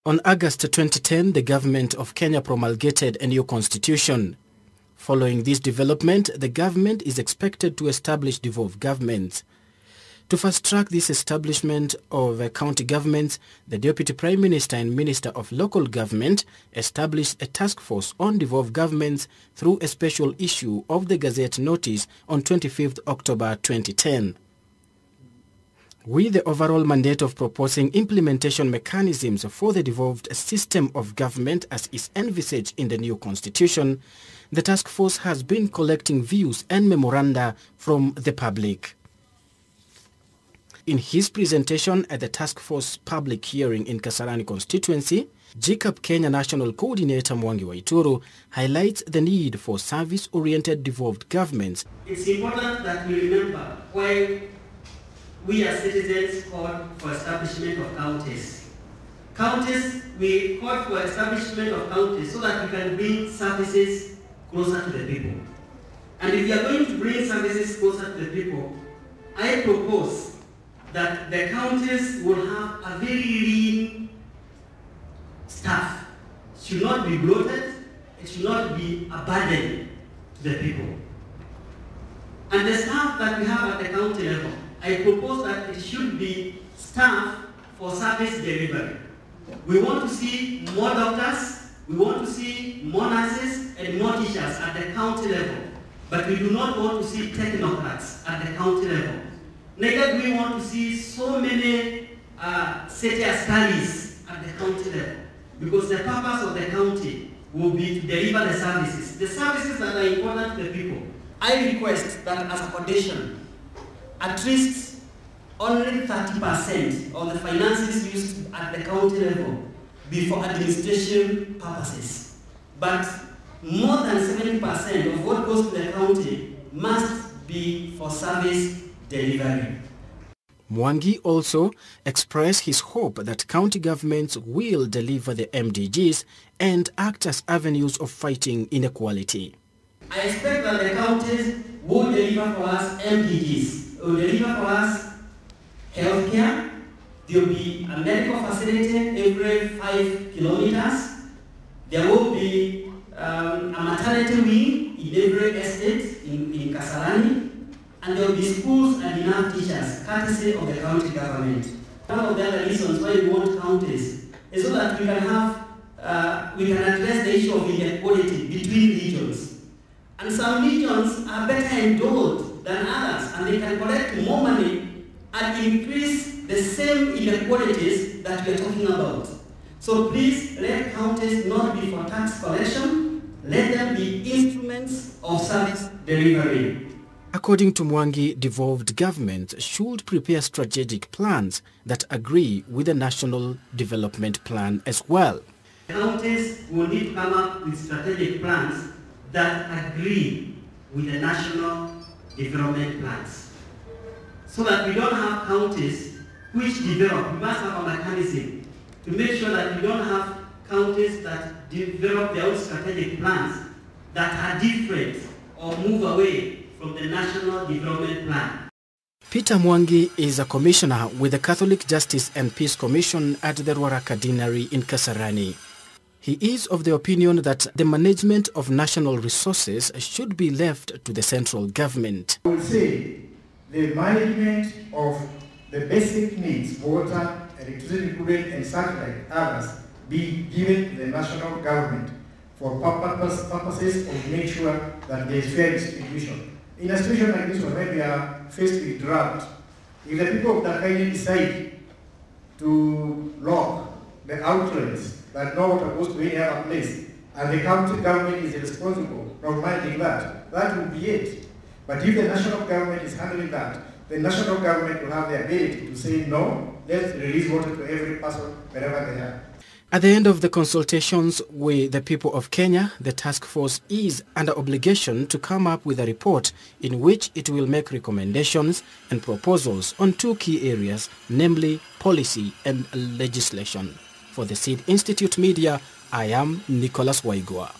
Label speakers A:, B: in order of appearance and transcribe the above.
A: On August 2010, the government of Kenya promulgated a new constitution. Following this development, the government is expected to establish devolved governments. To fast-track this establishment of county governments, the Deputy Prime Minister and Minister of Local Government established a task force on devolved governments through a special issue of the Gazette notice on 25th October 2010. With the overall mandate of proposing implementation mechanisms for the devolved system of government as is envisaged in the new constitution, the task force has been collecting views and memoranda from the public. In his presentation at the task force public hearing in Kasarani constituency, GCAP Kenya National Coordinator Mwangi Waituru highlights the need for service-oriented devolved governments.
B: It's important that we remember why we as citizens called for establishment of counties. Counties, we called for establishment of counties so that we can bring services closer to the people. And if you are going to bring services closer to the people, I propose that the counties will have a very lean staff. It should not be bloated, it should not be a burden to the people. And the staff that we have at the county level, I propose that it should be staff for service delivery. We want to see more doctors, we want to see more nurses and more teachers at the county level. But we do not want to see technocrats at the county level. Neither do we want to see so many city askaris at the county level. Because the purpose of the county will be to deliver the services that are important to the people. I request that as a condition, at least only 30% of the finances used at the county level be for administration purposes. But more than 70% of what goes to the county must be for service delivery.
A: Mwangi also expressed his hope that county governments will deliver the MDGs and act as avenues of fighting inequality.
B: I expect that the counties will deliver for us MDGs. Will deliver for us healthcare. There will be a medical facility every 5 kilometers. There will be a maternity wing in every estate in Kasarani. And there will be schools and enough teachers, courtesy of the county government. One of the other reasons why we want counties is so that we can have, we can address the issue of inequality between regions. And some regions are better endowed than others, and they can collect more money and increase the same inequalities that we are talking about. So please let counties not be for tax collection, let them be instruments of service delivery.
A: According to Mwangi, devolved governments should prepare strategic plans that agree with the National Development Plan as well.
B: Counties will need to come up with strategic plans that agree with the National Development Plans. So that we don't have counties which develop. We must have a mechanism to make sure that we don't have counties that develop their own strategic plans that are different or move away from the National Development Plan.
A: Peter Mwangi is a commissioner with the Catholic Justice and Peace Commission at the Ruaraka Deanery in Kasarani. He is of the opinion that the management of national resources should be left to the central government.
C: I will say the management of the basic needs, water, electricity, including and satellite, others, be given to the national government for purposes of make sure that there is fair distribution. In a situation like this one, when we are faced with drought, if the people of Dakaini decide to lock the outlets that no water goes to any other place, and the county government is responsible for managing that, that will be it. But if the national government is handling that, the national government will have the ability to say, no, let's release water to every person wherever they are.
A: At the end of the consultations with the people of Kenya, the task force is under obligation to come up with a report in which it will make recommendations and proposals on two key areas, namely policy and legislation. For the Seed Institute Media, I am Nicholas Waigua.